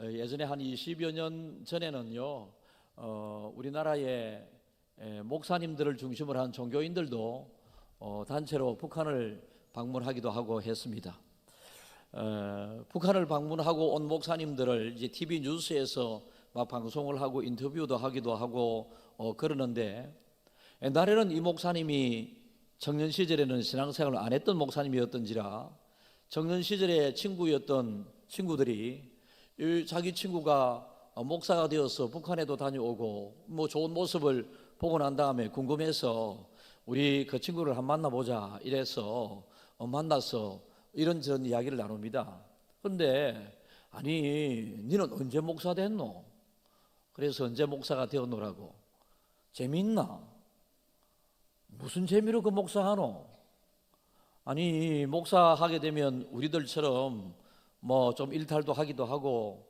예전에 한 20여 년 전에는요, 우리나라의 목사님들을 중심으로 한 종교인들도 단체로 북한을 방문하기도 하고 했습니다. 북한을 방문하고 온 목사님들을 이제 TV 뉴스에서 막 방송을 하고 인터뷰도 하기도 하고 그러는데, 옛날에는 이 목사님이 청년 시절에는 신앙생활을 안 했던 목사님이었던지라 청년 시절에 친구였던 친구들이 자기 친구가 목사가 되어서 북한에도 다녀오고 뭐 좋은 모습을 보고 난 다음에 궁금해서 우리 그 친구를 한번 만나보자 이래서 만나서 이런저런 이야기를 나눕니다. 그런데 아니 니는 언제 목사 됐노? 그래서 언제 목사가 되었노라고. 재밌나? 무슨 재미로 그 목사하노? 아니 목사하게 되면 우리들처럼 뭐 좀 일탈도 하기도 하고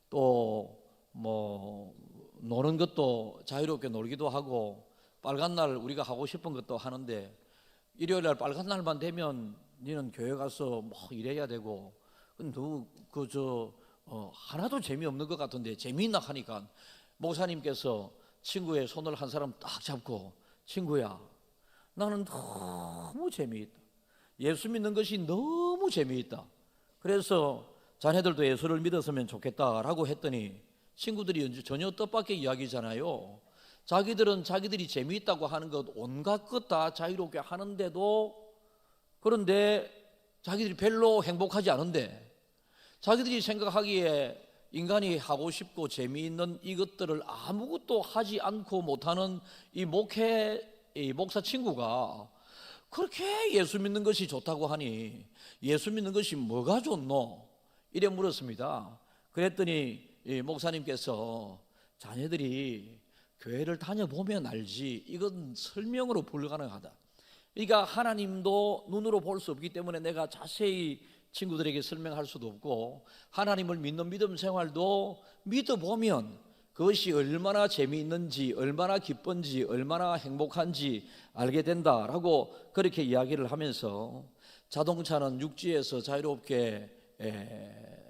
또 뭐 노는 것도 자유롭게 놀기도 하고 빨간 날 우리가 하고 싶은 것도 하는데 일요일 날 빨간 날만 되면 니는 교회 가서 뭐 일해야 되고 하나도 재미없는 것 같은데 재미있나 하니까 목사님께서 친구의 손을 한 사람 딱 잡고 친구야 나는 너무 재미있다. 예수 믿는 것이 너무 재미있다. 그래서 자네들도 예수를 믿었으면 좋겠다라고 했더니 친구들이 전혀 뜻밖의 이야기잖아요. 자기들은 자기들이 재미있다고 하는 것 온갖 것 다 자유롭게 하는데도 그런데 자기들이 별로 행복하지 않은데 자기들이 생각하기에 인간이 하고 싶고 재미있는 이것들을 아무것도 하지 않고 못하는 이 목사 친구가 그렇게 예수 믿는 것이 좋다고 하니 예수 믿는 것이 뭐가 좋노? 이래 물었습니다. 그랬더니 이 목사님께서 자녀들이 교회를 다녀보면 알지 이건 설명으로 불가능하다. 그러니까 하나님도 눈으로 볼 수 없기 때문에 내가 자세히 친구들에게 설명할 수도 없고 하나님을 믿는 믿음 생활도 믿어보면 그것이 얼마나 재미있는지 얼마나 기쁜지 얼마나 행복한지 알게 된다라고 그렇게 이야기를 하면서 자동차는 육지에서 자유롭게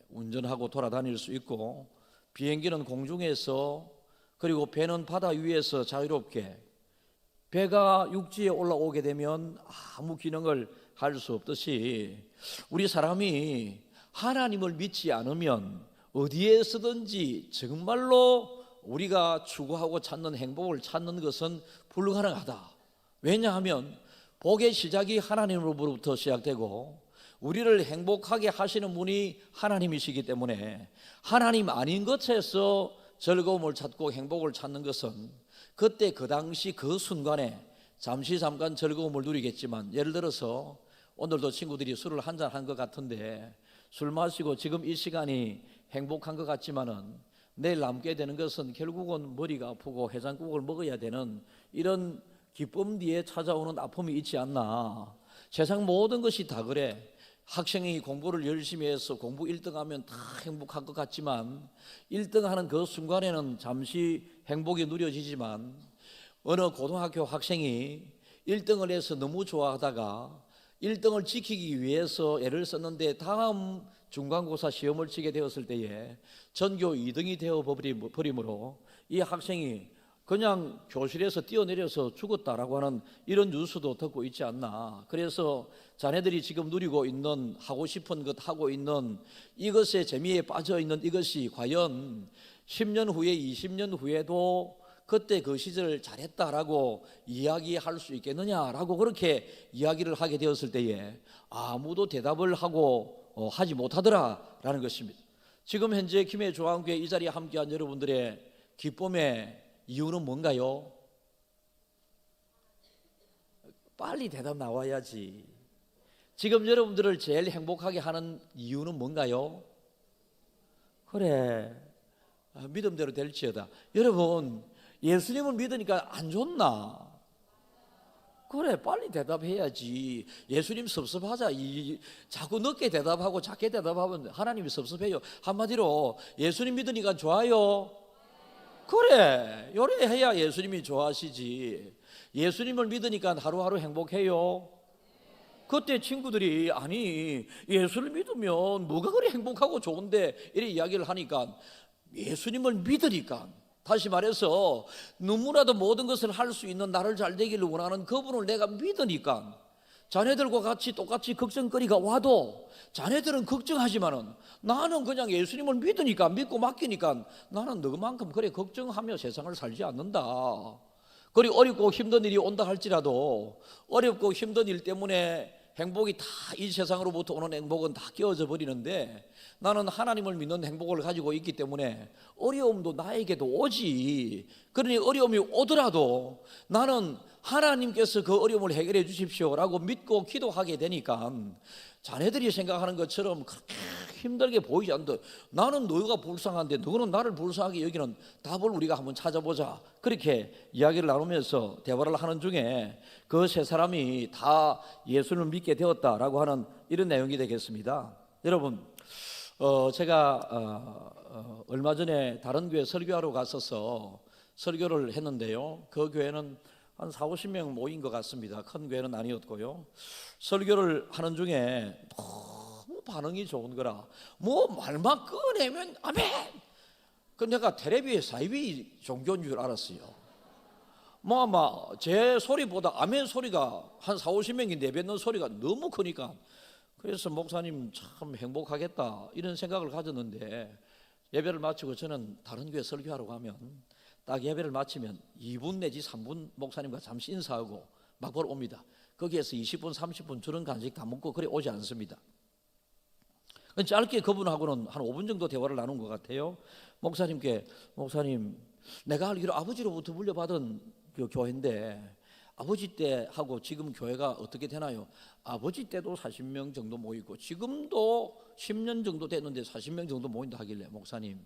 운전하고 돌아다닐 수 있고 비행기는 공중에서 그리고 배는 바다 위에서 자유롭게 배가 육지에 올라오게 되면 아무 기능을 할 수 없듯이 우리 사람이 하나님을 믿지 않으면 어디에서든지 정말로 우리가 추구하고 찾는 행복을 찾는 것은 불가능하다. 왜냐하면 복의 시작이 하나님으로부터 시작되고 우리를 행복하게 하시는 분이 하나님이시기 때문에 하나님 아닌 것에서 즐거움을 찾고 행복을 찾는 것은 그때 그 당시 그 순간에 잠깐 즐거움을 누리겠지만 예를 들어서 오늘도 친구들이 술을 한잔 한 것 같은데 술 마시고 지금 이 시간이 행복한 것 같지만은 내일 남게 되는 것은 결국은 머리가 아프고 해장국을 먹어야 되는 이런 기쁨 뒤에 찾아오는 아픔이 있지 않나. 세상 모든 것이 다 그래. 학생이 공부를 열심히 해서 공부 1등하면 다 행복할 것 같지만 1등하는 그 순간에는 잠시 행복이 누려지지만 어느 고등학교 학생이 1등을 해서 너무 좋아하다가 1등을 지키기 위해서 애를 썼는데 다음 중간고사 시험을 치게 되었을 때에 전교 2등이 되어버림으로 이 학생이 그냥 교실에서 뛰어내려서 죽었다라고 하는 이런 뉴스도 듣고 있지 않나. 그래서 자네들이 지금 누리고 있는 하고 싶은 것 하고 있는 이것에 재미에 빠져 있는 이것이 과연 10년 후에 20년 후에도 그때 그 시절 잘했다라고 이야기할 수 있겠느냐라고 그렇게 이야기를 하게 되었을 때에 아무도 대답을 하지 못하더라라는 것입니다. 지금 현재 김해 조항교회 이 자리에 함께한 여러분들의 기쁨의 이유는 뭔가요? 빨리 대답 나와야지. 지금 여러분들을 제일 행복하게 하는 이유는 뭔가요? 그래, 믿음대로 될지어다. 여러분 예수님을 믿으니까 안 좋나? 그래, 빨리 대답해야지. 예수님 섭섭하자. 자꾸 늦게 대답하고 작게 대답하면 하나님이 섭섭해요. 한마디로 예수님 믿으니까 좋아요. 그래, 요래 해야 예수님이 좋아하시지. 예수님을 믿으니까 하루하루 행복해요. 그때 친구들이 아니 예수를 믿으면 뭐가 그리 행복하고 좋은데 이렇게 이야기를 하니까 예수님을 믿으니까, 다시 말해서 누구라도 모든 것을 할 수 있는 나를 잘 되기를 원하는 그분을 내가 믿으니까 자네들과 같이 똑같이 걱정거리가 와도 자네들은 걱정하지만은 나는 그냥 예수님을 믿으니까, 믿고 맡기니까 나는 너만큼 그래 걱정하며 세상을 살지 않는다. 그리 어렵고 힘든 일이 온다 할지라도 어렵고 힘든 일 때문에 행복이 다 이 세상으로부터 오는 행복은 다 깨어져 버리는데 나는 하나님을 믿는 행복을 가지고 있기 때문에 어려움도 나에게도 오지. 그러니 어려움이 오더라도 나는 하나님께서 그 어려움을 해결해 주십시오라고 믿고 기도하게 되니까 자네들이 생각하는 것처럼 그렇게 힘들게 보이지 않는다. 나는 너희가 불쌍한데 너는 나를 불쌍하게 여기는 답을 우리가 한번 찾아보자. 그렇게 이야기를 나누면서 대화를 하는 중에 그 세 사람이 다 예수를 믿게 되었다라고 하는 이런 내용이 되겠습니다. 여러분, 제가 얼마 전에 다른 교회 설교하러 갔어서 설교를 했는데요. 그 교회는 한 40~50명 모인 것 같습니다. 큰 교회는 아니었고요. 설교를 하는 중에 너무 반응이 좋은 거라 뭐 말만 꺼내면 아멘. 그 내가 텔레비에 사이비 종교인 줄 알았어요. 뭐 아마 제 소리보다 아멘 소리가 한 40~50명이 내뱉는 소리가 너무 크니까, 그래서 목사님 참 행복하겠다 이런 생각을 가졌는데, 예배를 마치고 저는 다른 교회 설교하러 가면 딱 예배를 마치면 2분 내지 3분 목사님과 잠시 인사하고 막 보러 옵니다. 거기에서 20분 30분 저런 간식 다 먹고 그래 오지 않습니다. 짧게 그분하고는 한 5분 정도 대화를 나눈 것 같아요. 목사님께, 목사님 내가 알기로 아버지로부터 물려받은 그 교회인데 아버지 때하고 지금 교회가 어떻게 되나요? 아버지 때도 40명 정도 모이고 지금도 10년 정도 됐는데 40명 정도 모인다 하길래, 목사님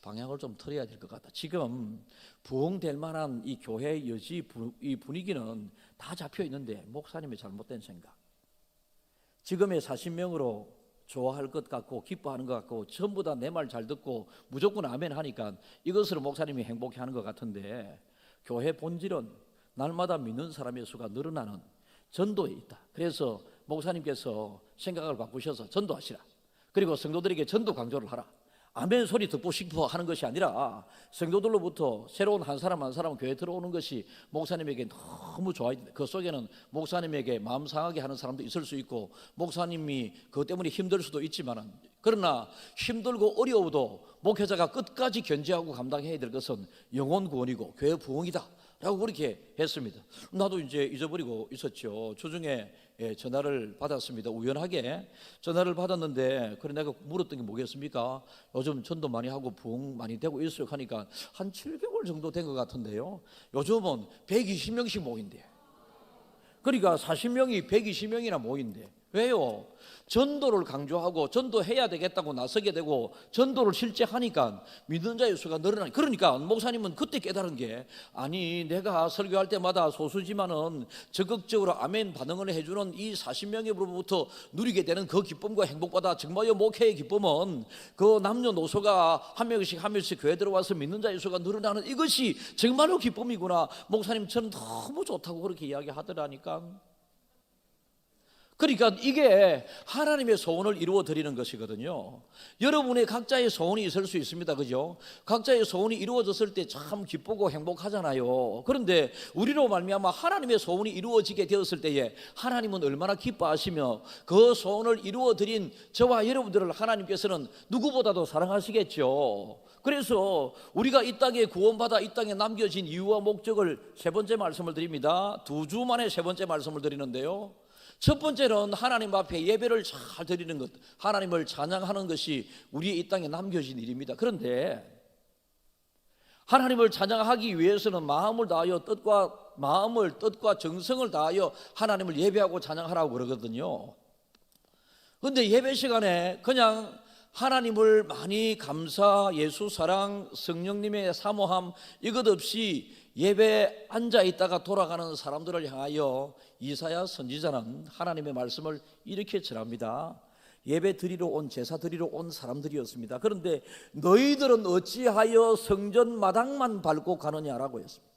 방향을 좀 틀어야 될 것 같다. 지금 부흥될 만한 이 교회 여지 이 분위기는 다 잡혀 있는데 목사님의 잘못된 생각, 지금의 40명으로 좋아할 것 같고 기뻐하는 것 같고 전부 다 내 말 잘 듣고 무조건 아멘 하니까 이것으로 목사님이 행복해하는 것 같은데, 교회 본질은 날마다 믿는 사람의 수가 늘어나는 전도에 있다. 그래서 목사님께서 생각을 바꾸셔서 전도하시라. 그리고 성도들에게 전도 강조를 하라. 아멘 소리 듣고 싶어 하는 것이 아니라 성도들로부터 새로운 한 사람 한 사람 교회에 들어오는 것이 목사님에게 너무 좋아요. 그 속에는 목사님에게 마음 상하게 하는 사람도 있을 수 있고 목사님이 그것 때문에 힘들 수도 있지만, 그러나 힘들고 어려워도 목회자가 끝까지 견제하고 감당해야 될 것은 영혼 구원이고 교회 부흥이다 라고 그렇게 했습니다. 나도 이제 잊어버리고 있었죠. 주중에 전화를 받았습니다. 우연하게 전화를 받았는데, 그래 내가 물었던 게 뭐겠습니까? 요즘 전도 많이 하고 부흥 많이 되고 있어요 하니까 한 7개월 정도 된 것 같은데요, 요즘은 120명씩 모인대. 그러니까 40명이 120명이나 모인대. 왜요? 전도를 강조하고 전도해야 되겠다고 나서게 되고 전도를 실제 하니까 믿는 자의 수가 늘어나니, 그러니까 목사님은 그때 깨달은 게, 아니 내가 설교할 때마다 소수지만은 적극적으로 아멘 반응을 해주는 이 40명으로부터 누리게 되는 그 기쁨과 행복보다 정말요 목회의 기쁨은 그 남녀노소가 한 명씩 한 명씩 교회 들어와서 믿는 자의 수가 늘어나는 이것이 정말로 기쁨이구나. 목사님 저는 너무 좋다고 그렇게 이야기하더라니까. 그러니까 이게 하나님의 소원을 이루어 드리는 것이거든요. 여러분의 각자의 소원이 있을 수 있습니다. 그죠? 각자의 소원이 이루어졌을 때 참 기쁘고 행복하잖아요. 그런데 우리로 말미암아 하나님의 소원이 이루어지게 되었을 때에 하나님은 얼마나 기뻐하시며 그 소원을 이루어 드린 저와 여러분들을 하나님께서는 누구보다도 사랑하시겠죠. 그래서 우리가 이 땅에 구원받아 이 땅에 남겨진 이유와 목적을 세 번째 말씀을 드립니다. 2주 만에 세 번째 말씀을 드리는데요, 첫 번째는 하나님 앞에 예배를 잘 드리는 것, 하나님을 찬양하는 것이 우리의 이 땅에 남겨진 일입니다. 그런데 하나님을 찬양하기 위해서는 마음을 다하여 뜻과 정성을 다하여 하나님을 예배하고 찬양하라고 그러거든요. 그런데 예배 시간에 그냥 하나님을 많이 감사, 예수 사랑, 성령님의 사모함 이것 없이 예배에 앉아 있다가 돌아가는 사람들을 향하여 이사야 선지자는 하나님의 말씀을 이렇게 전합니다. 예배 드리러 온, 제사 드리러 온 사람들이었습니다. 그런데 너희들은 어찌하여 성전 마당만 밟고 가느냐라고 했습니다.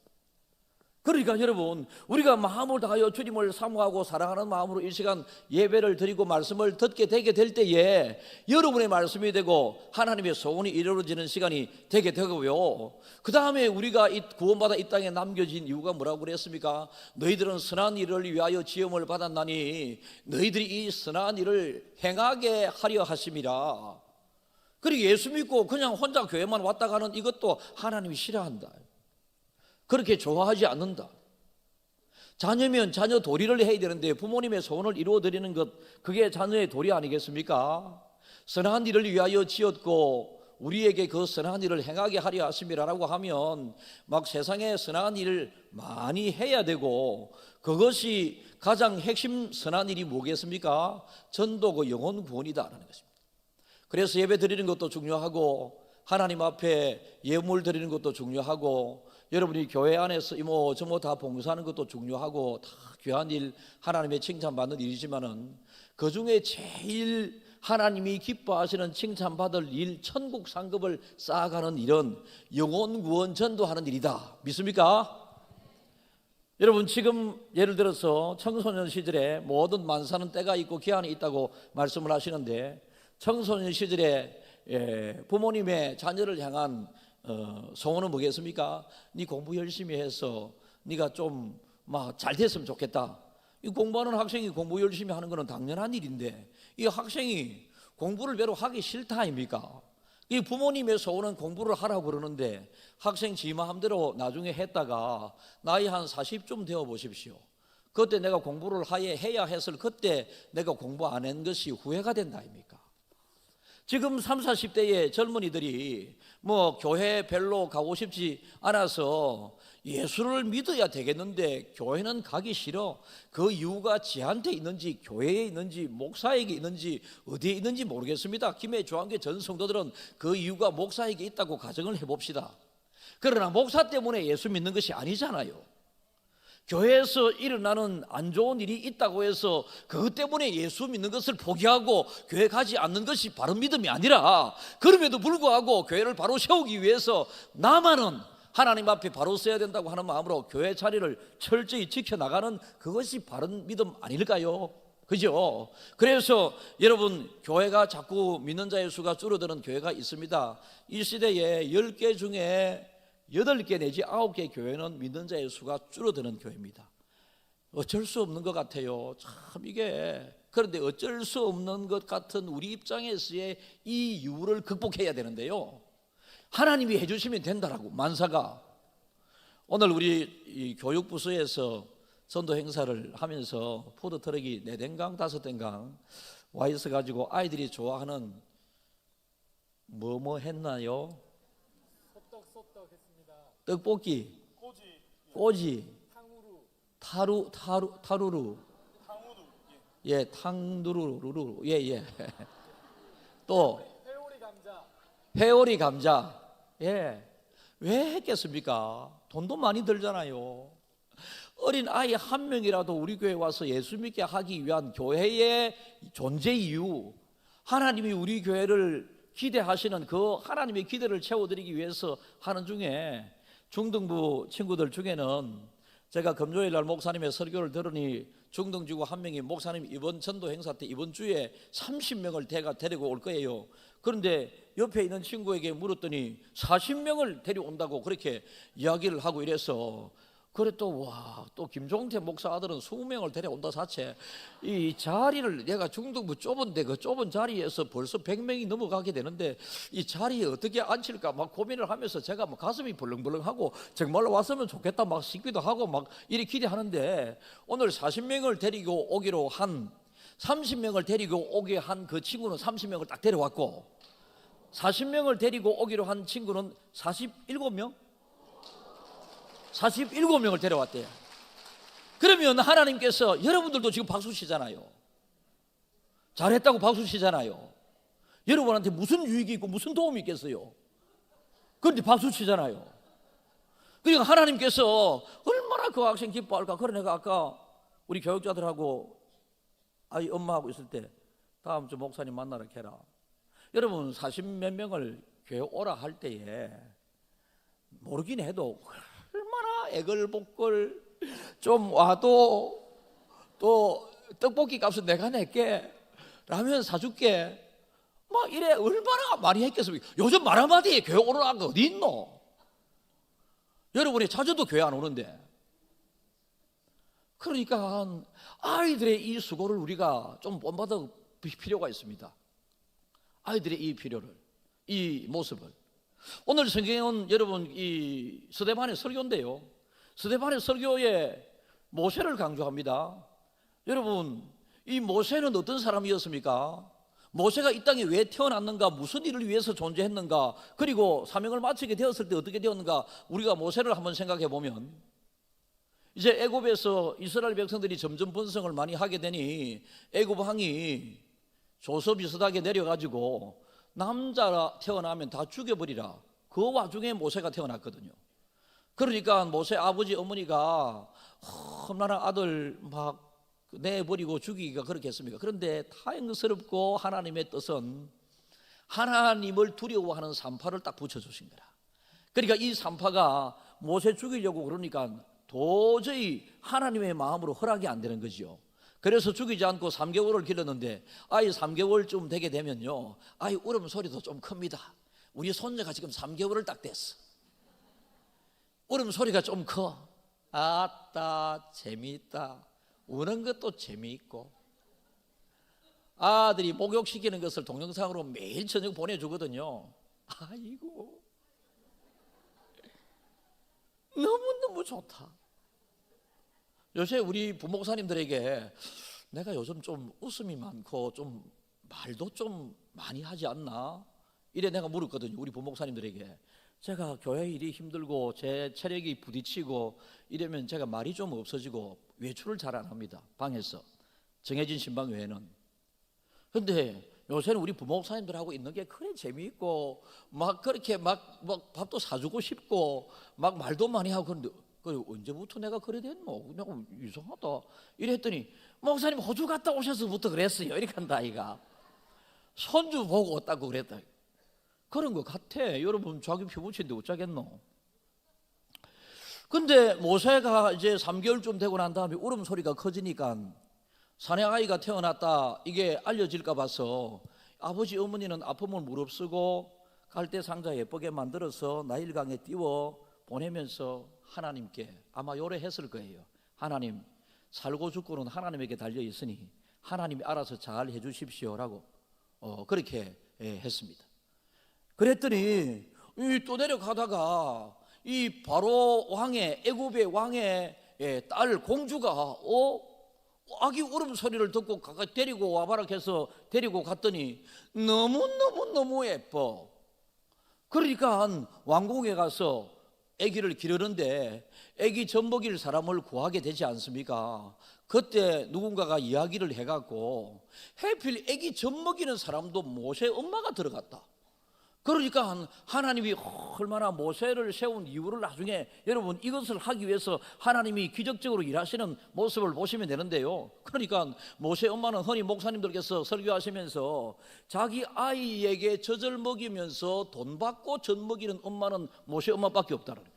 그러니까 여러분, 우리가 마음을 다하여 주님을 사모하고 사랑하는 마음으로 이 시간 예배를 드리고 말씀을 듣게 되게 될 때에 여러분의 말씀이 되고 하나님의 소원이 이루어지는 시간이 되게 되고요. 그 다음에 우리가 구원받아 이 땅에 남겨진 이유가 뭐라고 그랬습니까? 너희들은 선한 일을 위하여 지음을 받았나니 너희들이 이 선한 일을 행하게 하려 하심이라. 그리고 예수 믿고 그냥 혼자 교회만 왔다 가는 이것도 하나님이 싫어한다. 그렇게 좋아하지 않는다. 자녀면 자녀 도리를 해야 되는데 부모님의 소원을 이루어드리는 것, 그게 자녀의 도리 아니겠습니까? 선한 일을 위하여 지었고 우리에게 그 선한 일을 행하게 하려 하심이라고 하면 막 세상에 선한 일을 많이 해야 되고, 그것이 가장 핵심 선한 일이 뭐겠습니까? 전도고 영혼 구원이다라는 것입니다. 그래서 예배 드리는 것도 중요하고 하나님 앞에 예물 드리는 것도 중요하고 여러분이 교회 안에서 이모 저모 다 봉사하는 것도 중요하고 다 귀한 일, 하나님의 칭찬받는 일이지만은 그 중에 제일 하나님이 기뻐하시는 칭찬받을 일, 천국 상급을 쌓아가는 일은 영혼 구원 전도하는 일이다. 믿습니까? 여러분, 지금 예를 들어서 청소년 시절에 모든 만사는 때가 있고 기한이 있다고 말씀을 하시는데, 청소년 시절에 부모님의 자녀를 향한 소원은 뭐겠습니까? 네 공부 열심히 해서 네가 좀 막 잘 됐으면 좋겠다. 이 공부하는 학생이 공부 열심히 하는 것은 당연한 일인데 이 학생이 공부를 별로 하기 싫다 아닙니까? 이 부모님의 소원은 공부를 하라고 그러는데 학생 지 마음대로 나중에 했다가 나이 한 40쯤 되어 보십시오. 그때 내가 공부를 해야 했을 그때 내가 공부 안 한 것이 후회가 된다 아닙니까? 지금 30, 40대의 젊은이들이 뭐 교회 별로 가고 싶지 않아서 예수를 믿어야 되겠는데 교회는 가기 싫어. 그 이유가 지한테 있는지 교회에 있는지 목사에게 있는지 어디에 있는지 모르겠습니다. 김해 조항교 전 성도들은 그 이유가 목사에게 있다고 가정을 해봅시다. 그러나 목사 때문에 예수 믿는 것이 아니잖아요. 교회에서 일어나는 안 좋은 일이 있다고 해서 그것 때문에 예수 믿는 것을 포기하고 교회 가지 않는 것이 바른 믿음이 아니라, 그럼에도 불구하고 교회를 바로 세우기 위해서 나만은 하나님 앞에 바로 서야 된다고 하는 마음으로 교회 자리를 철저히 지켜나가는 그것이 바른 믿음 아닐까요? 그죠? 그래서 여러분, 교회가 자꾸 믿는 자의 수가 줄어드는 교회가 있습니다. 이 시대에 10개 중에 8개 내지 9개 교회는 믿는 자의 수가 줄어드는 교회입니다. 어쩔 수 없는 것 같아요. 참 이게. 그런데 어쩔 수 없는 것 같은 우리 입장에서의 이 이유를 극복해야 되는데요, 하나님이 해주시면 된다라고. 만사가 오늘 우리 이 교육부서에서 전도 행사를 하면서 푸드트럭이 4대강 5대강 와 있어 가지고 아이들이 좋아하는 뭐 했나요? 떡볶이, 꼬지, 타루루, 예, 탕두루루루, 예. 또 회오리 감자, 예. 왜 했겠습니까? 돈도 많이 들잖아요. 어린 아이 한 명이라도 우리 교회에 와서 예수 믿게 하기 위한 교회의 존재 이유, 하나님이 우리 교회를 기대하시는 그 하나님의 기대를 채워드리기 위해서 하는 중에, 중등부 친구들 중에는 제가 금요일 날 목사님의 설교를 들으니 중등지구 한 명이 목사님 이번 전도 행사 때 이번 주에 30명을 데리고 올 거예요. 그런데 옆에 있는 친구에게 물었더니 40명을 데려온다고 그렇게 이야기를 하고 이래서, 그래 또 김종태 목사 아들은 20명을 데려온다 자체, 이 자리를 내가 중등부 좁은데 그 좁은 자리에서 벌써 100명이 넘어가게 되는데 이 자리에 어떻게 앉힐까 막 고민을 하면서 제가 막 가슴이 벌렁벌렁하고 정말로 왔으면 좋겠다 막 싶기도 하고 막 이렇게 기대하는데, 오늘 40명을 데리고 오기로 한 30명을 데리고 오게 한 그 친구는 30명을 딱 데려왔고, 40명을 데리고 오기로 한 친구는 47명? 47명을 데려왔대요. 그러면 하나님께서, 여러분들도 지금 박수 치잖아요. 잘했다고 박수 치잖아요. 여러분한테 무슨 유익이 있고 무슨 도움이 있겠어요? 그런데 박수 치잖아요. 그러니까 하나님께서 얼마나 그 학생 기뻐할까. 그래 내가 아까 우리 교육자들하고 아이 엄마하고 있을 때 다음 주 목사님 만나러 해라. 여러분 40몇 명을 교회 오라 할 때에 모르긴 해도 얼마나 애걸복걸 좀 와도 또 떡볶이 값은 내가 낼게, 라면 사줄게, 막 이래 얼마나 많이 했겠습니까? 요즘 말 한마디에 교회 오는 거 어디 있노? 여러분이 자주도 교회 안 오는데. 그러니까 아이들의 이 수고를 우리가 좀 본받을 필요가 있습니다. 아이들의 이 필요를, 이 모습을. 오늘 성경은 여러분 이 스데반의 설교인데요, 스데반의 설교에 모세를 강조합니다. 여러분, 이 모세는 어떤 사람이었습니까? 모세가 이 땅에 왜 태어났는가, 무슨 일을 위해서 존재했는가, 그리고 사명을 마치게 되었을 때 어떻게 되었는가, 우리가 모세를 한번 생각해 보면, 이제 애굽에서 이스라엘 백성들이 점점 번성을 많이 하게 되니 애굽 왕이 조서 비슷하게 내려가지고 남자 태어나면 다 죽여버리라, 그 와중에 모세가 태어났거든요. 그러니까 모세 아버지 어머니가 나는 아들 막 내버리고 죽이기가 그렇게 했습니까? 그런데 다행스럽고 하나님의 뜻은 하나님을 두려워하는 산파를 딱 붙여주신 거라. 그러니까 이 산파가 모세 죽이려고 그러니까 도저히 하나님의 마음으로 허락이 안 되는 거죠. 그래서 죽이지 않고 3개월을 기르는데 아이 3개월쯤 되게 되면요, 아이 울음소리도 좀 큽니다. 우리 손녀가 지금 3개월을 딱 됐어. 울음소리가 좀 커. 아따 재미있다. 우는 것도 재미있고, 아들이 목욕시키는 것을 동영상으로 매일 저녁 보내주거든요. 아이고 너무너무 좋다. 요새 우리 부목사님들에게 내가 요즘 좀 웃음이 많고 좀 말도 좀 많이 하지 않나? 이래 내가 물었거든요, 우리 부목사님들에게. 제가 교회 일이 힘들고 제 체력이 부딪히고 이러면 제가 말이 좀 없어지고 외출을 잘 안 합니다, 방에서. 정해진 신방 외에는. 근데 요새는 우리 부목사님들하고 있는 게 그래 재미있고 막 그렇게 막 밥도 사주고 싶고 막 말도 많이 하고. 그런데 언제부터 내가 그래 됐노? 내가 이상하다 이랬더니 목사님 호주 갔다 오셔서부터 그랬어요, 이렇게 한다 아이가. 손주 보고 왔다고 그랬다. 그런 것 같아. 여러분 자기 피부친데 어쩌겠노? 근데 모세가 이제 3개월쯤 되고 난 다음에 울음소리가 커지니까 사내아이가 태어났다 이게 알려질까 봐서 아버지 어머니는 아픔을 무릅쓰고 갈대 상자 예쁘게 만들어서 나일강에 띄워 보내면서 하나님께 아마 요래 했을 거예요. 하나님, 살고 죽고는 하나님에게 달려 있으니 하나님이 알아서 잘 해주십시오라고 그렇게 했습니다. 그랬더니 또 내려가다가 이 바로 왕의, 애굽의 왕의 딸 공주가 아기 울음소리를 듣고 가까이 데리고 와봐라 해서 데리고 갔더니 너무너무 예뻐. 그러니까 왕궁에 가서 아기를 기르는데 아기 젖먹일 사람을 구하게 되지 않습니까? 그때 누군가가 이야기를 해갖고 하필 아기 젖먹이는 사람도 모세 엄마가 들어갔다. 그러니까 하나님이 얼마나 모세를 세운 이유를 나중에 여러분 이것을 하기 위해서 하나님이 기적적으로 일하시는 모습을 보시면 되는데요. 그러니까 모세 엄마는 흔히 목사님들께서 설교하시면서 자기 아이에게 젖을 먹이면서 돈 받고 젖 먹이는 엄마는 모세 엄마밖에 없다는 거예요.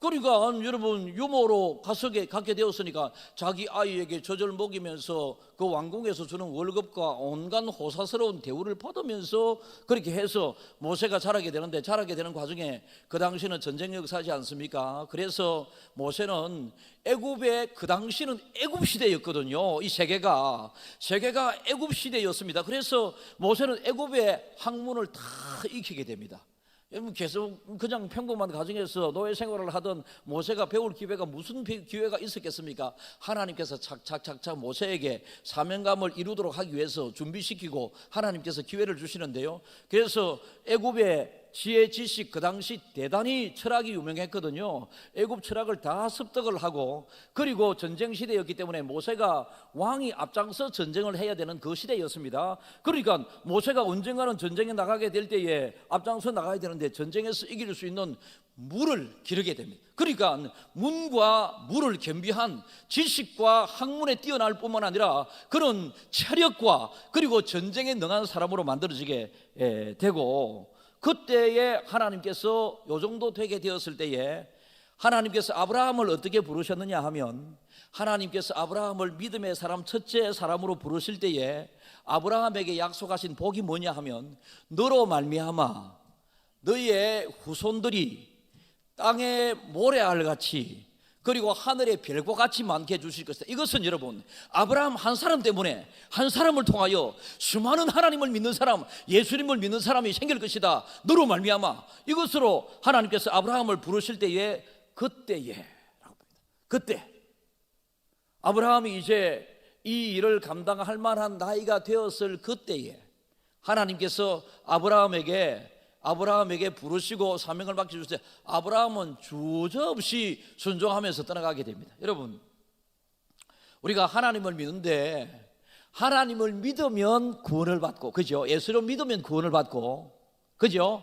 그러니까 여러분 유모로 갖게 되었으니까 자기 아이에게 젖을 먹이면서 그 왕궁에서 주는 월급과 온갖 호사스러운 대우를 받으면서 그렇게 해서 모세가 자라게 되는데, 자라게 되는 과정에 그 당시는 전쟁 역사지 않습니까? 그래서 모세는 애굽의, 그 당시는 애굽 시대였거든요. 이 세계가 애굽 시대였습니다. 그래서 모세는 애굽의 학문을 다 익히게 됩니다. 여러분 계속 그냥 평범한 가정에서 노예 생활을 하던 모세가 배울 기회가 무슨 기회가 있었겠습니까? 하나님께서 착착착착 모세에게 사명감을 이루도록 하기 위해서 준비시키고 하나님께서 기회를 주시는데요. 그래서 애굽의 지혜, 지식, 그 당시 대단히 철학이 유명했거든요. 애굽 철학을 다 습득을 하고, 그리고 전쟁 시대였기 때문에 모세가 왕이 앞장서 전쟁을 해야 되는 그 시대였습니다. 그러니까 모세가 언젠가는 전쟁에 나가게 될 때에 앞장서 나가야 되는데 전쟁에서 이길 수 있는 물을 기르게 됩니다. 그러니까 문과 물을 겸비한 지식과 학문에 뛰어날 뿐만 아니라 그런 체력과 그리고 전쟁에 능한 사람으로 만들어지게 되고, 그때에 하나님께서 요 정도 되게 되었을 때에 하나님께서 아브라함을 어떻게 부르셨느냐 하면, 하나님께서 아브라함을 믿음의 사람, 첫째 사람으로 부르실 때에 아브라함에게 약속하신 복이 뭐냐 하면, 너로 말미암아 너의 후손들이 땅의 모래알같이 그리고 하늘의 별과 같이 많게 해주실 것이다. 이것은 여러분, 아브라함 한 사람 때문에, 한 사람을 통하여 수많은 하나님을 믿는 사람, 예수님을 믿는 사람이 생길 것이다. 너로 말미암아. 이것으로 하나님께서 아브라함을 부르실 때에, 그때 아브라함이 이제 이 일을 감당할 만한 나이가 되었을 그때에 하나님께서 아브라함에게 부르시고 사명을 맡겨주세요. 아브라함은 주저없이 순종하면서 떠나가게 됩니다. 여러분, 우리가 하나님을 믿는데, 하나님을 믿으면 구원을 받고, 그죠? 예수를 믿으면 구원을 받고, 그죠?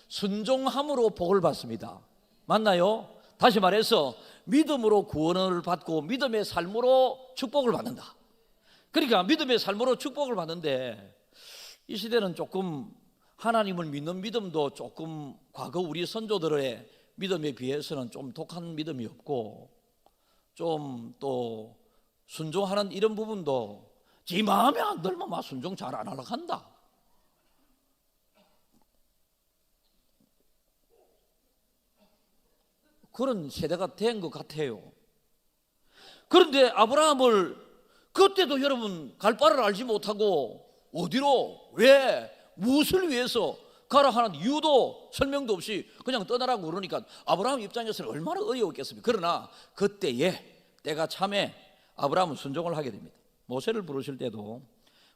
순종함으로 복을 받습니다. 맞나요? 다시 말해서 믿음으로 구원을 받고 믿음의 삶으로 축복을 받는다. 그러니까 믿음의 삶으로 축복을 받는데, 이 시대는 조금 하나님을 믿는 믿음도 조금 과거 우리 선조들의 믿음에 비해서는 좀 독한 믿음이 없고, 좀 또 순종하는 이런 부분도 지 마음에 안 들면 막 순종 잘 안 하려고 한다. 그런 세대가 된 것 같아요. 그런데 아브라함을 그때도 여러분 갈 바를 알지 못하고 어디로, 왜, 무엇을 위해서 가라 하는 이유도 설명도 없이 그냥 떠나라고 그러니까 아브라함 입장에서는 얼마나 어이없겠습니까? 그러나 그때에 때가 참에 아브라함은 순종을 하게 됩니다. 모세를 부르실 때도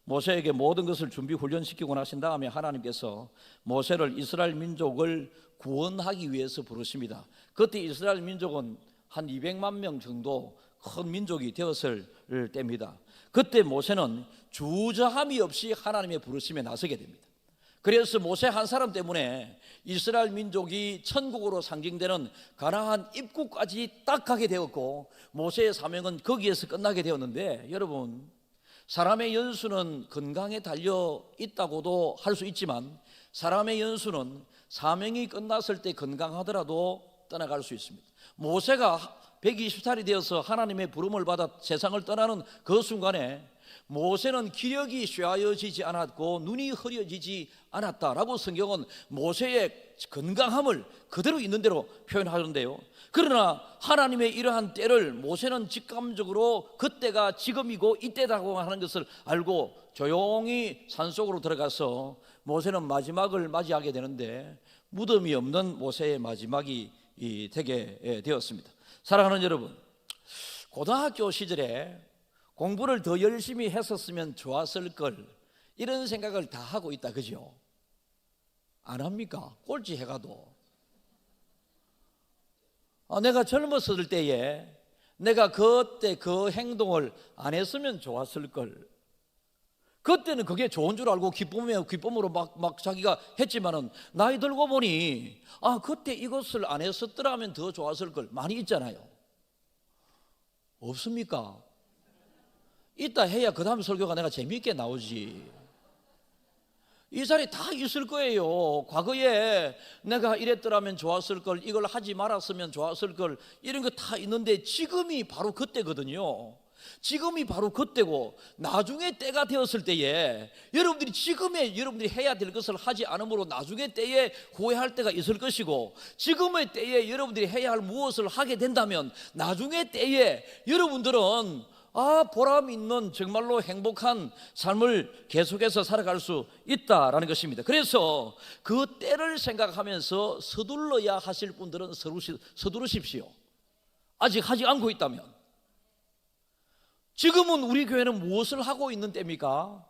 모세에게 모든 것을 준비 훈련시키고 나신 다음에 하나님께서 모세를 이스라엘 민족을 구원하기 위해서 부르십니다. 그때 이스라엘 민족은 한 200만 명 정도 큰 민족이 되었을 때입니다. 그때 모세는 주저함이 없이 하나님의 부르심에 나서게 됩니다. 그래서 모세 한 사람 때문에 이스라엘 민족이 천국으로 상징되는 가나안 입구까지 딱 가게 되었고, 모세의 사명은 거기에서 끝나게 되었는데, 여러분, 사람의 연수는 건강에 달려 있다고도 할 수 있지만 사람의 연수는 사명이 끝났을 때 건강하더라도 떠나갈 수 있습니다. 모세가 120살이 되어서 하나님의 부름을 받아 세상을 떠나는 그 순간에 모세는 기력이 쇠하여지지 않았고 눈이 흐려지지 않았다라고 성경은 모세의 건강함을 그대로 있는 대로 표현하는데요. 그러나 하나님의 이러한 때를 모세는 직감적으로 그때가 지금이고 이때다고 하는 것을 알고 조용히 산속으로 들어가서 모세는 마지막을 맞이하게 되는데, 무덤이 없는 모세의 마지막이 되게 되었습니다. 사랑하는 여러분, 고등학교 시절에 공부를 더 열심히 했었으면 좋았을 걸, 이런 생각을 다 하고 있다, 그죠? 안 합니까? 꼴찌 해가도. 내가 젊었을 때에 내가 그때 그 행동을 안 했으면 좋았을 걸. 그때는 그게 좋은 줄 알고 기쁨으로 막 자기가 했지만은 나이 들고 보니 그때 이것을 안 했었더라면 더 좋았을 걸 많이 있잖아요. 없습니까? 있다 해야 그 다음 설교가 내가 재미있게 나오지. 이 자리에 다 있을 거예요. 과거에 내가 이랬더라면 좋았을 걸, 이걸 하지 말았으면 좋았을 걸, 이런 거 다 있는데 지금이 바로 그때거든요. 지금이 바로 그때고, 나중에 때가 되었을 때에 여러분들이 지금에 여러분들이 해야 될 것을 하지 않으므로 나중에 때에 후회할 때가 있을 것이고, 지금의 때에 여러분들이 해야 할 무엇을 하게 된다면 나중에 때에 여러분들은 보람 있는 정말로 행복한 삶을 계속해서 살아갈 수 있다라는 것입니다. 그래서 그 때를 생각하면서 서둘러야 하실 분들은 서두르십시오. 아직 하지 않고 있다면. 지금은 우리 교회는 무엇을 하고 있는 때입니까?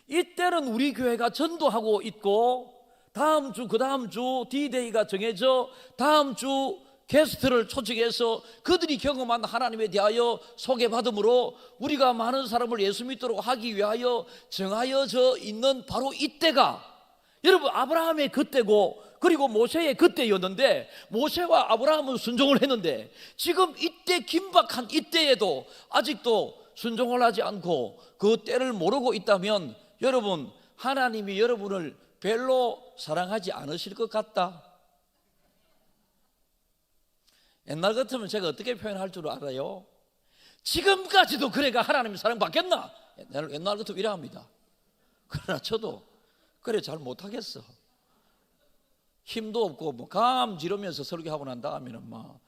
이때는 우리 교회가 전도하고 있고, 다음 주, 그 다음 주 D-Day가 정해져 다음 주 게스트를 초청해서 그들이 경험한 하나님에 대하여 소개받음으로 우리가 많은 사람을 예수 믿도록 하기 위하여 정하여져 있는 바로 이때가, 여러분, 아브라함의 그때고 그리고 모세의 그때였는데, 모세와 아브라함은 순종을 했는데 지금 이때 긴박한 이때에도 아직도 순종을 하지 않고 그 때를 모르고 있다면 여러분, 하나님이 여러분을 별로 사랑하지 않으실 것 같다. 옛날 같으면 제가 어떻게 표현할 줄 알아요? 지금까지도 그래가 하나님의 사랑 받겠나? 옛날 같으면 이래 합니다. 그러나 저도 그래 잘 못하겠어. 힘도 없고 뭐 감 지르면서 설교하고 난 다음에는 막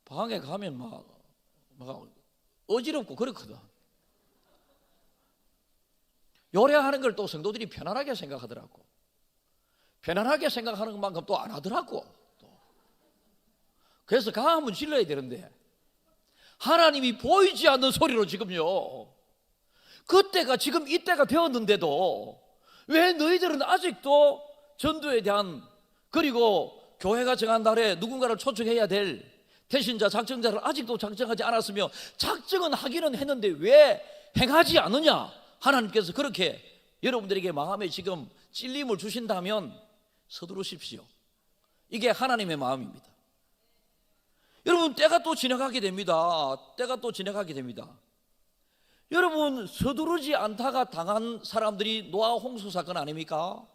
방에 가면 막 어지럽고 그렇거든. 요래하는 걸 또 성도들이 편안하게 생각하더라고. 편안하게 생각하는 것만큼 또 안 하더라고. 그래서 감은 질러야 되는데 하나님이 보이지 않는 소리로 지금요, 그때가 지금 이때가 되었는데도 왜 너희들은 아직도 전도에 대한, 그리고 교회가 정한 날에 누군가를 초청해야 될 대신자, 작정자를 아직도 작정하지 않았으며 작정은 하기는 했는데 왜 행하지 않느냐? 하나님께서 그렇게 여러분들에게 마음에 지금 찔림을 주신다면 서두르십시오. 이게 하나님의 마음입니다. 여러분, 때가 또 지나가게 됩니다. 때가 또 지나가게 됩니다. 여러분, 서두르지 않다가 당한 사람들이 노아 홍수 사건 아닙니까?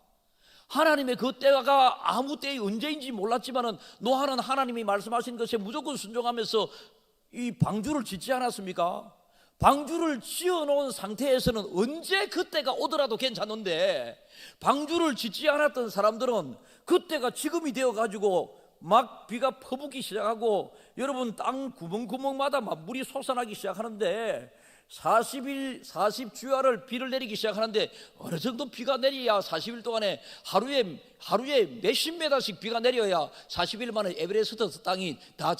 하나님의 그 때가 아무 때에 언제인지 몰랐지만은 노아는 하나님이 말씀하신 것에 무조건 순종하면서 이 방주를 짓지 않았습니까? 방주를 지어놓은 상태에서는 언제 그때가 오더라도 괜찮은데, 방주를 짓지 않았던 사람들은 그때가 지금이 되어가지고 막 비가 퍼붓기 시작하고 여러분 땅 구멍구멍마다 막 물이 솟아나기 시작하는데 40일 40주야를 비를 내리기 시작하는데 어느 정도 비가 내려야 40일 동안에 하루에 몇십 메다씩 비가 내려야 40일 만에 에베레스트 땅이 다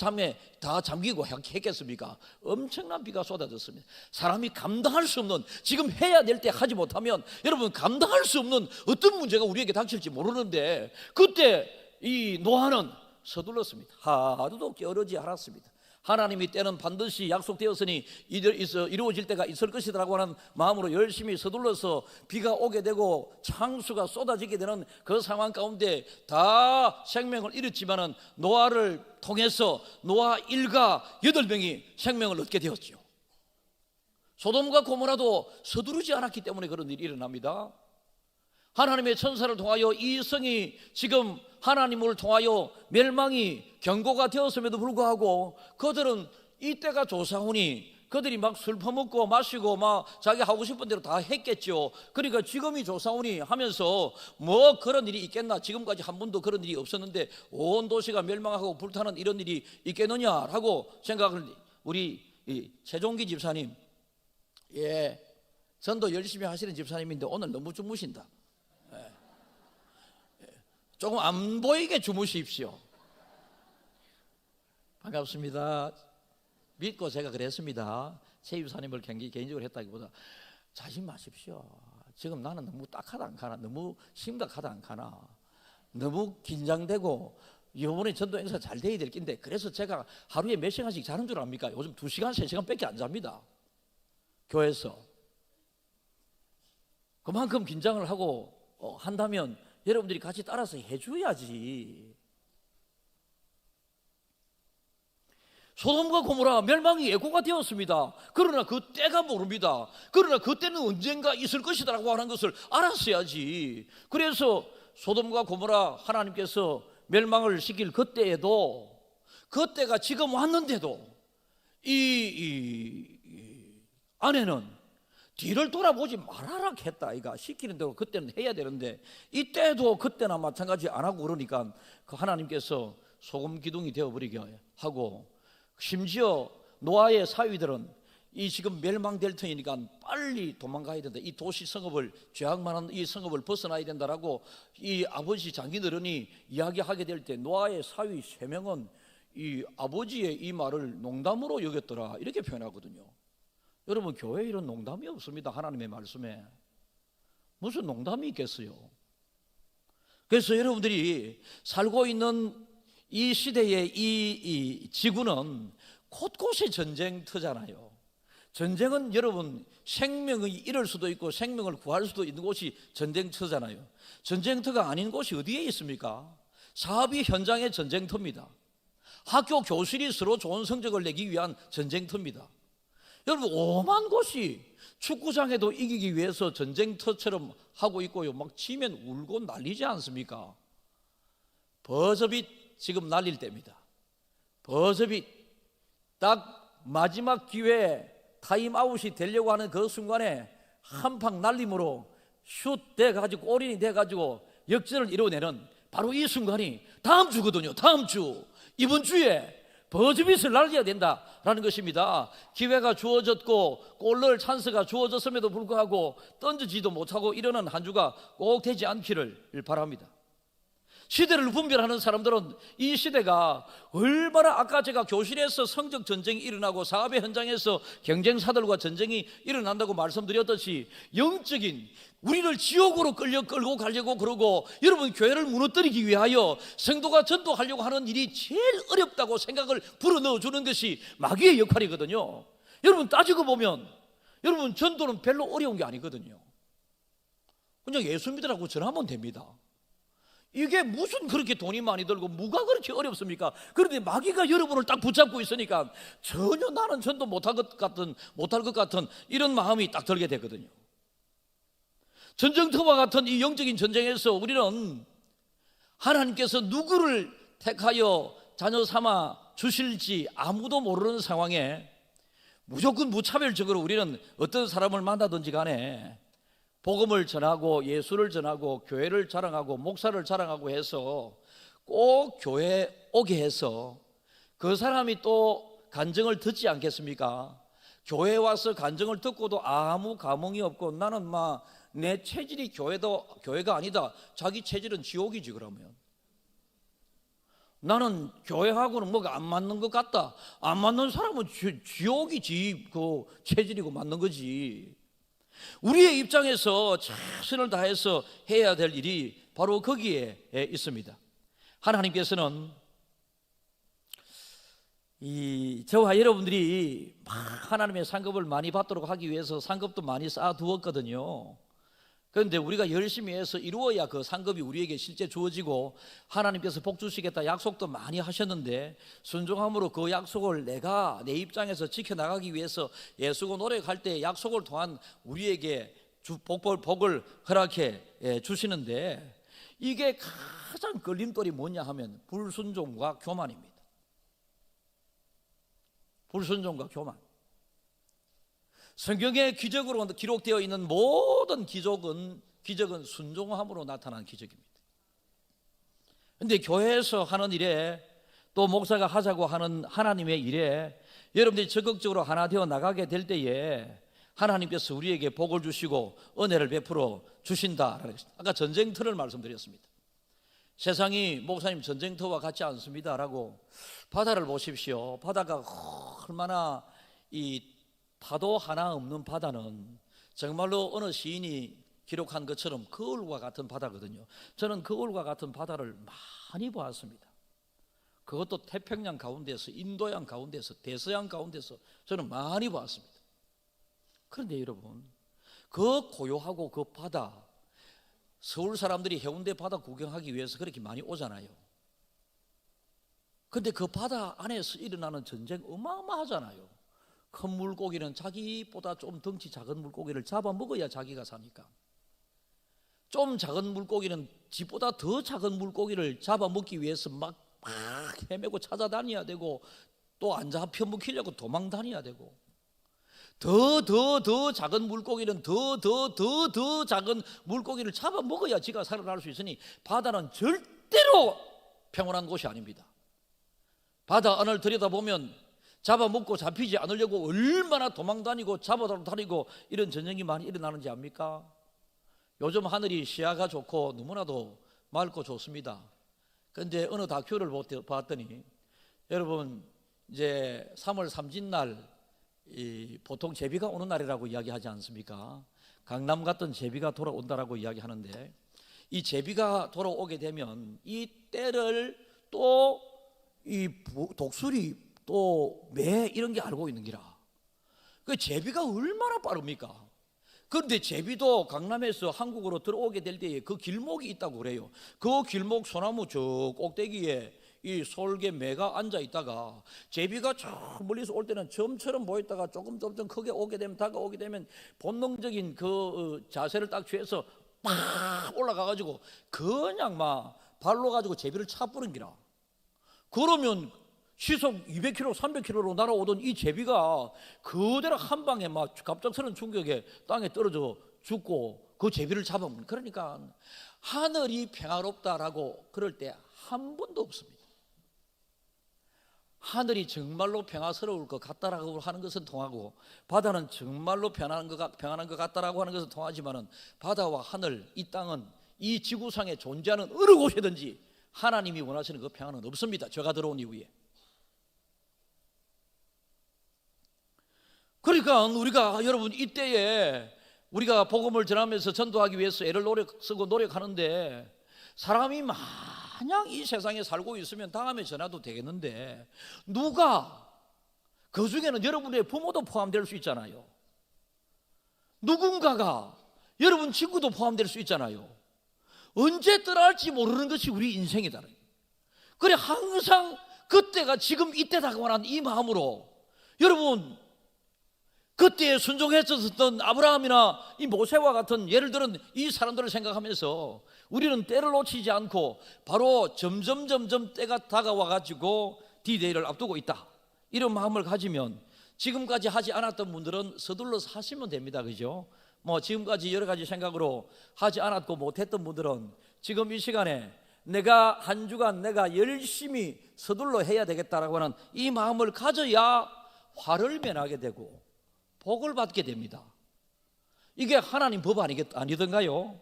잠기고 했겠습니까? 엄청난 비가 쏟아졌습니다. 사람이 감당할 수 없는, 지금 해야 될 때 하지 못하면 여러분 감당할 수 없는 어떤 문제가 우리에게 닥칠지 모르는데, 그때 이 노아는 서둘렀습니다. 하루도 게으르지 않았습니다. 하나님이 때는 반드시 약속되었으니 이루어질 때가 있을 것이라고 하는 마음으로 열심히 서둘러서 비가 오게 되고 창수가 쏟아지게 되는 그 상황 가운데 다 생명을 잃었지만은 노아를 통해서 노아 일가 8명이 생명을 얻게 되었죠. 소돔과 고모라도 서두르지 않았기 때문에 그런 일이 일어납니다. 하나님의 천사를 통하여 이 성이 지금 하나님을 통하여 멸망이 경고가 되었음에도 불구하고 그들은 이때가 조사오니 그들이 막 술 퍼먹고 마시고 막 자기 하고 싶은 대로 다 했겠죠. 그러니까 지금이 조사오니 하면서 뭐 그런 일이 있겠나, 지금까지 한 번도 그런 일이 없었는데 온 도시가 멸망하고 불타는 이런 일이 있겠느냐라고 생각을, 우리 최종기 집사님, 전도 열심히 하시는 집사님인데 오늘 너무 주무신다. 조금 안 보이게 주무십시오. 반갑습니다. 믿고 제가 그랬습니다. 최 유사님을 개인적으로 했다기보다 자신 마십시오. 지금 나는 너무 딱하다 안 가나, 너무 심각하다 안 가나, 너무 긴장되고 이번에 전도 행사 잘 돼야 될 낀데, 그래서 제가 하루에 몇 시간씩 자는 줄 압니까? 요즘 2시간 3시간밖에 안 잡니다. 교회에서 그만큼 긴장을 하고 한다면 여러분들이 같이 따라서 해줘야지. 소돔과 고모라 멸망이 예고가 되었습니다. 그러나 그 때가 모릅니다. 그러나 그 때는 언젠가 있을 것이라고 하는 것을 알았어야지. 그래서 소돔과 고모라 하나님께서 멸망을 시킬 그때에도, 그때가 지금 왔는데도 이 아내는 뒤를 돌아보지 말아라 했다. 이가 시키는 대로 그때는 해야 되는데 이때도 그때나 마찬가지 안 하고 그러니까 그 하나님께서 소금 기둥이 되어버리게 하고, 심지어 노아의 사위들은 이 지금 멸망될 터이니까 빨리 도망가야 된다, 이 도시 성읍을, 죄악만한 이 성읍을 벗어나야 된다라고 이 아버지 장인어른이 이야기하게 될 때 노아의 사위 3명은 이 아버지의 이 말을 농담으로 여겼더라, 이렇게 표현하거든요. 여러분, 교회에 이런 농담이 없습니다. 하나님의 말씀에 무슨 농담이 있겠어요? 그래서 여러분들이 살고 있는 이 시대의 이 지구는 곳곳에 전쟁터잖아요. 전쟁은 여러분 생명을 잃을 수도 있고 생명을 구할 수도 있는 곳이 전쟁터잖아요. 전쟁터가 아닌 곳이 어디에 있습니까? 사업이 현장의 전쟁터입니다. 학교 교실이 서로 좋은 성적을 내기 위한 전쟁터입니다. 여러분, 오만 곳이 축구장에도 이기기 위해서 전쟁터처럼 하고 있고요. 막 치면 울고 난리지 않습니까? 버저빗 지금 날릴 때입니다. 버섯이 딱 마지막 기회에 타임아웃이 되려고 하는 그 순간에 한방 날림으로 슛 돼가지고 골인이 돼가지고 역전을 이뤄내는 바로 이 순간이 다음 주거든요. 다음 주, 이번 주에 버즈빗을 날려야 된다라는 것입니다. 기회가 주어졌고 골 넣을 찬스가 주어졌음에도 불구하고 던지지도 못하고 이러는 한 주가 꼭 되지 않기를 바랍니다. 시대를 분별하는 사람들은 이 시대가 얼마나, 아까 제가 교실에서 성적 전쟁이 일어나고 사업의 현장에서 경쟁사들과 전쟁이 일어난다고 말씀드렸듯이 영적인 우리를 지옥으로 끌고 가려고 그러고, 여러분 교회를 무너뜨리기 위하여 성도가 전도하려고 하는 일이 제일 어렵다고 생각을 불어넣어 주는 것이 마귀의 역할이거든요. 여러분 따지고 보면 여러분 전도는 별로 어려운 게 아니거든요. 그냥 예수 믿으라고 전하면 됩니다. 이게 무슨 그렇게 돈이 많이 들고 뭐가 그렇게 어렵습니까? 그런데 마귀가 여러분을 딱 붙잡고 있으니까 전혀 나는 전도 못할 것 같은 이런 마음이 딱 들게 되거든요. 전쟁터와 같은 이 영적인 전쟁에서 우리는 하나님께서 누구를 택하여 자녀 삼아 주실지 아무도 모르는 상황에 무조건 무차별적으로 우리는 어떤 사람을 만나든지 간에 복음을 전하고 예수를 전하고 교회를 자랑하고 목사를 자랑하고 해서 꼭 교회에 오게 해서 그 사람이 또 간증을 듣지 않겠습니까? 교회에 와서 간증을 듣고도 아무 감흥이 없고 나는 막 내 체질이 교회가 아니다. 자기 체질은 지옥이지. 그러면 나는 교회하고는 뭐가 안 맞는 것 같다. 안 맞는 사람은 지옥이지. 그 체질이고 맞는 거지. 우리의 입장에서 최선을 다해서 해야 될 일이 바로 거기에 있습니다. 하나님께서는 저와 여러분들이 하나님의 상급을 많이 받도록 하기 위해서 상급도 많이 쌓아두었거든요. 그런데 우리가 열심히 해서 이루어야 그 상급이 우리에게 실제 주어지고 하나님께서 복 주시겠다 약속도 많이 하셨는데 순종함으로 그 약속을 내가 내 입장에서 지켜나가기 위해서 애쓰고 노력할 때 약속을 통한 우리에게 복을 허락해 주시는데 이게 가장 걸림돌이 뭐냐 하면 불순종과 교만입니다. 불순종과 교만. 성경에 기적으로 기록되어 있는 모든 기적은 순종함으로 나타난 기적입니다. 그런데 교회에서 하는 일에 또 목사가 하자고 하는 하나님의 일에 여러분들이 적극적으로 하나 되어 나가게 될 때에 하나님께서 우리에게 복을 주시고 은혜를 베풀어 주신다라는 것입니다. 아까 전쟁터를 말씀드렸습니다. 세상이 목사님 전쟁터와 같지 않습니다라고. 바다를 보십시오. 바다가 얼마나 이 파도 하나 없는 바다는 정말로 어느 시인이 기록한 것처럼 거울과 같은 바다거든요. 저는 거울과 같은 바다를 많이 보았습니다. 그것도 태평양 가운데서, 인도양 가운데서, 대서양 가운데서 저는 많이 보았습니다. 그런데 여러분, 그 고요하고 그 바다, 서울 사람들이 해운대 바다 구경하기 위해서 그렇게 많이 오잖아요. 그런데 그 바다 안에서 일어나는 전쟁 어마어마하잖아요. 큰 물고기는 자기보다 좀 덩치 작은 물고기를 잡아먹어야 자기가 사니까, 좀 작은 물고기는 지보다 더 작은 물고기를 잡아먹기 위해서 막 헤매고 찾아다녀야 되고, 또 안 잡혀 먹히려고 도망 다녀야 되고, 더 작은 물고기는 더 작은 물고기를 잡아먹어야 지가 살아날 수 있으니 바다는 절대로 평온한 곳이 아닙니다. 바다 안을 들여다보면 잡아먹고 잡히지 않으려고 얼마나 도망다니고 잡아다니고 이런 전쟁이 많이 일어나는지 압니까? 요즘 하늘이 시야가 좋고 너무나도 맑고 좋습니다. 그런데 어느 다큐를 봤더니 여러분 이제 3월 3진날 보통 제비가 오는 날이라고 이야기하지 않습니까? 강남 같은 제비가 돌아온다라고 이야기하는데 이 제비가 돌아오게 되면 이 때를 또 이 독수리 또 매 이런 게 알고 있는 기라. 그 제비가 얼마나 빠릅니까? 그런데 제비도 강남에서 한국으로 들어오게 될 때에 그 길목이 있다고 그래요. 그 길목 소나무 저 꼭대기에 이 솔개 매가 앉아 있다가 제비가 저 멀리서 올 때는 점처럼 보였다가 조금 크게 오게 되면, 다가오게 되면 본능적인 그 자세를 딱 취해서 막 올라가가지고 그냥 막 발로 가지고 제비를 차 뿌린 기라. 그러면 시속 200km, 300km로 날아오던 이 제비가 그대로 한 방에 막 갑작스러운 충격에 땅에 떨어져 죽고 그 제비를 잡아먹는. 그러니까 하늘이 평화롭다라고 그럴 때 한 번도 없습니다. 하늘이 정말로 평화스러울 것 같다라고 하는 것은 통하고, 바다는 정말로 평안한 것 같다라고 하는 것은 통하지만은, 바다와 하늘, 이 땅은, 이 지구상에 존재하는 어느 곳이든지 하나님이 원하시는 그 평안은 없습니다. 죄가 들어온 이후에. 그러니까 우리가, 여러분, 이때에 우리가 복음을 전하면서 전도하기 위해서 애를 쓰고 노력하는데, 사람이 마냥 이 세상에 살고 있으면 다음에 전화도 되겠는데, 누가, 그 중에는 여러분의 부모도 포함될 수 있잖아요. 누군가가 여러분 친구도 포함될 수 있잖아요. 언제 떠날지 모르는 것이 우리 인생이다. 그래, 항상 그때가 지금 이때다고 하는 이 마음으로, 여러분, 그때에 순종했었던 아브라함이나 이 모세와 같은, 예를 들은 이 사람들을 생각하면서 우리는 때를 놓치지 않고 바로 점점 때가 다가와 가지고 D-Day를 앞두고 있다, 이런 마음을 가지면, 지금까지 하지 않았던 분들은 서둘러서 하시면 됩니다. 그죠? 뭐 지금까지 여러 가지 생각으로 하지 않았고 못했던 분들은 지금 이 시간에 내가 한 주간 내가 열심히 서둘러 해야 되겠다라고 하는 이 마음을 가져야 화를 면하게 되고 복을 받게 됩니다. 이게 하나님 법 아니던가요?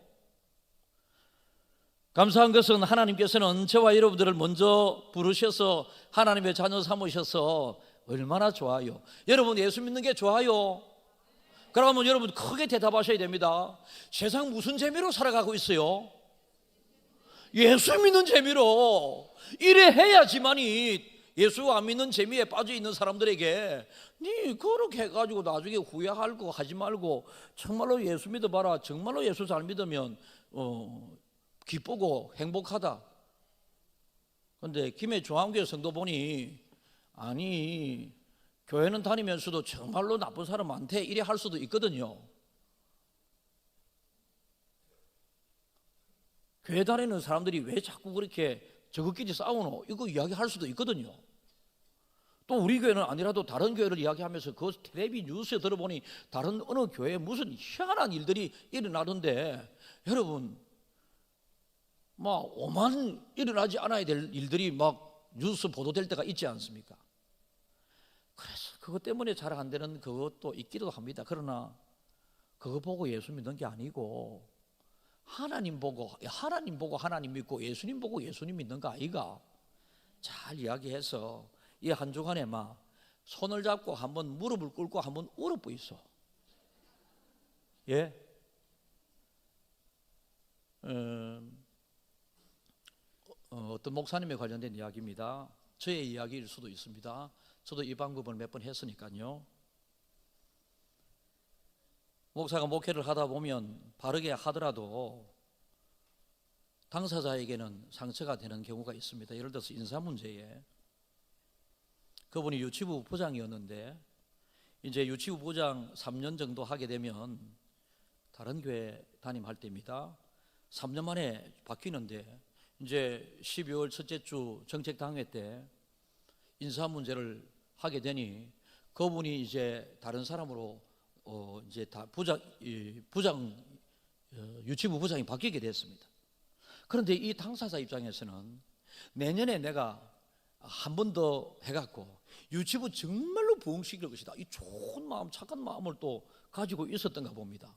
감사한 것은 하나님께서는 저와 여러분들을 먼저 부르셔서 하나님의 자녀 삼으셔서 얼마나 좋아요. 여러분, 예수 믿는 게 좋아요? 그러면 여러분 크게 대답하셔야 됩니다. 세상 무슨 재미로 살아가고 있어요? 예수 믿는 재미로. 이래 해야지만이 예수 안 믿는 재미에 빠져 있는 사람들에게, 니 그렇게 해가지고 나중에 후회할 거 하지 말고 정말로 예수 믿어봐라. 정말로 예수 잘 믿으면 기쁘고 행복하다. 그런데 김해 중앙교회 성도 보니, 아니 교회는 다니면서도 정말로 나쁜 사람 많대, 이래 할 수도 있거든요. 교회 다니는 사람들이 왜 자꾸 그렇게 저것끼리 싸우노, 이거 이야기할 수도 있거든요. 또 우리 교회는 아니라도 다른 교회를 이야기하면서 그 텔레비 뉴스에 들어보니 다른 어느 교회에 무슨 희한한 일들이 일어나던데, 여러분 막 오만 일어나지 않아야 될 일들이 막 뉴스 보도될 때가 있지 않습니까? 그래서 그것 때문에 잘 안 되는 그것도 있기도 합니다. 그러나 그거 보고 예수 믿는 게 아니고 하나님 보고 하나님 믿고 예수님 보고 예수님 믿는 거 아이가? 잘 이야기해서 이 한 주간에 막 손을 잡고 한번 무릎을 꿇고 한번 울어보이소. 예? 어떤 목사님에 관련된 이야기입니다. 저의 이야기일 수도 있습니다. 저도 이 방법을 몇 번 했으니까요. 목사가 목회를 하다 보면 바르게 하더라도 당사자에게는 상처가 되는 경우가 있습니다. 예를 들어서 인사 문제에, 그분이 유치부 부장이었는데 이제 유치부 부장 3년 정도 하게 되면 다른 교회 담임할 때입니다. 3년 만에 바뀌는데 이제 12월 첫째 주 정책당회 때 인사 문제를 하게 되니 그분이 이제 다른 사람으로 이제 다 유치부 부장이 바뀌게 됐습니다. 그런데 이 당사자 입장에서는 내년에 내가 한 번 더 해갖고 유치부 정말로 부흥시킬 것이다, 이 좋은 마음, 착한 마음을 또 가지고 있었던가 봅니다.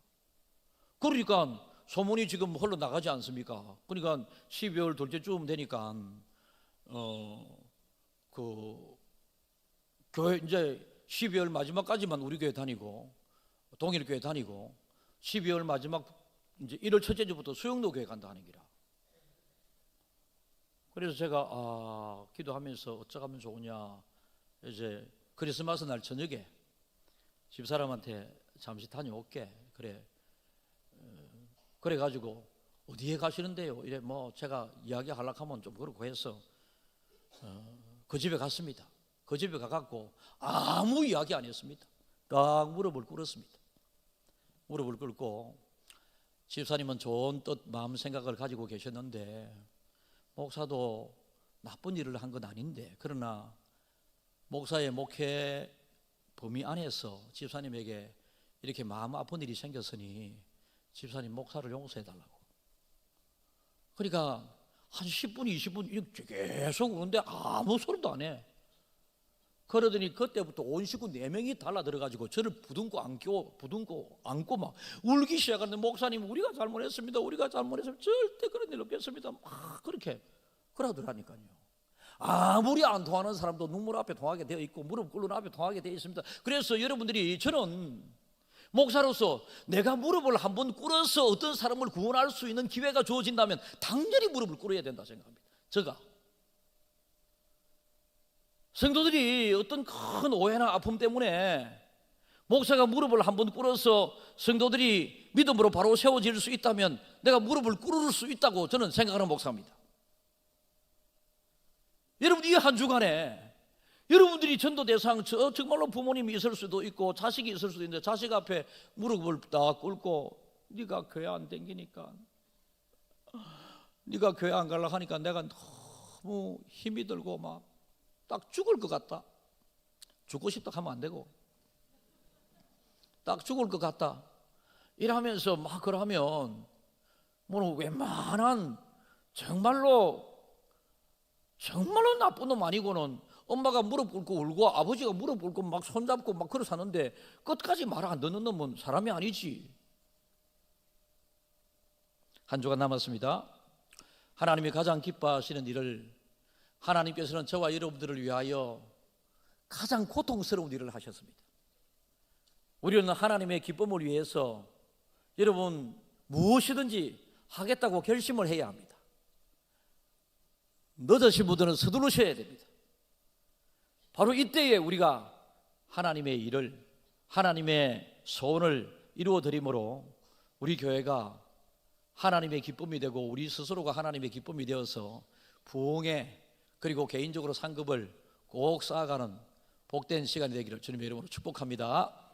그러니까 소문이 지금 흘러나가지 않습니까? 그러니까 12월 둘째 주쯤 되니까 그 교회 이제 12월 마지막까지만 우리 교회 다니고 동일교회 다니고 12월 마지막 이제 1월 첫째 주부터 수영로 교회 간다 하는 기라. 그래서 제가 기도하면서 어쩌면 좋으냐, 이제 크리스마스 날 저녁에 집사람한테 잠시 다녀올게. 그래가지고 어디에 가시는데요? 이래 뭐 제가 이야기하려고 하면 좀 그렇고 해서 그 집에 갔습니다. 그 집에 가갖고 아무 이야기 안 했습니다. 딱 무릎을 꿇었습니다. 무릎을 꿇고 집사님은 좋은 뜻, 마음 생각을 가지고 계셨는데 목사도 나쁜 일을 한 건 아닌데, 그러나 목사의 목회 범위 안에서 집사님에게 이렇게 마음 아픈 일이 생겼으니 집사님 목사를 용서해달라고. 그러니까 한 10분, 20분 이렇게 계속 우는데 아무 소리도 안 해. 그러더니 그때부터 온 식구 4명이 달라들어가지고 저를 부둥고 안고 막 울기 시작하는데, 목사님 우리가 잘못했습니다, 우리가 잘못했습니다, 절대 그런 일 없겠습니다, 막 그렇게 그러더라니까요. 아무리 안 통하는 사람도 눈물 앞에 통하게 되어 있고 무릎 꿇는 앞에 통하게 되어 있습니다. 그래서 여러분들이, 저는 목사로서 내가 무릎을 한번 꿇어서 어떤 사람을 구원할 수 있는 기회가 주어진다면 당연히 무릎을 꿇어야 된다 생각합니다. 제가 성도들이 어떤 큰 오해나 아픔 때문에 목사가 무릎을 한번 꿇어서 성도들이 믿음으로 바로 세워질 수 있다면 내가 무릎을 꿇을 수 있다고 저는 생각하는 목사입니다. 여러분, 이 한 주간에 여러분들이 전도 대상, 정말로 부모님이 있을 수도 있고 자식이 있을 수도 있는데, 자식 앞에 무릎을 딱 꿇고 네가 교회 안 댕기니까, 네가 교회 안 가려고 하니까 내가 너무 힘이 들고 막 딱 죽을 것 같다, 죽고 싶다 하면 안 되고 딱 죽을 것 같다 이러면서 막 그러면 뭐 웬만한 정말로 나쁜 놈 아니고는 엄마가 무릎 꿇고 울고 아버지가 무릎 꿇고 막 손잡고 막 그러 사는데 끝까지 말 안 듣는 놈은 사람이 아니지. 한 주간 남았습니다. 하나님이 가장 기뻐하시는 일을, 하나님께서는 저와 여러분들을 위하여 가장 고통스러운 일을 하셨습니다. 우리는 하나님의 기쁨을 위해서 여러분 무엇이든지 하겠다고 결심을 해야 합니다. 늦으신 분들은 서두르셔야 됩니다. 바로 이때에 우리가 하나님의 일을, 하나님의 소원을 이루어 드림으로 우리 교회가 하나님의 기쁨이 되고 우리 스스로가 하나님의 기쁨이 되어서 부흥에, 그리고 개인적으로 상급을 꼭 쌓아가는 복된 시간이 되기를 주님의 이름으로 축복합니다.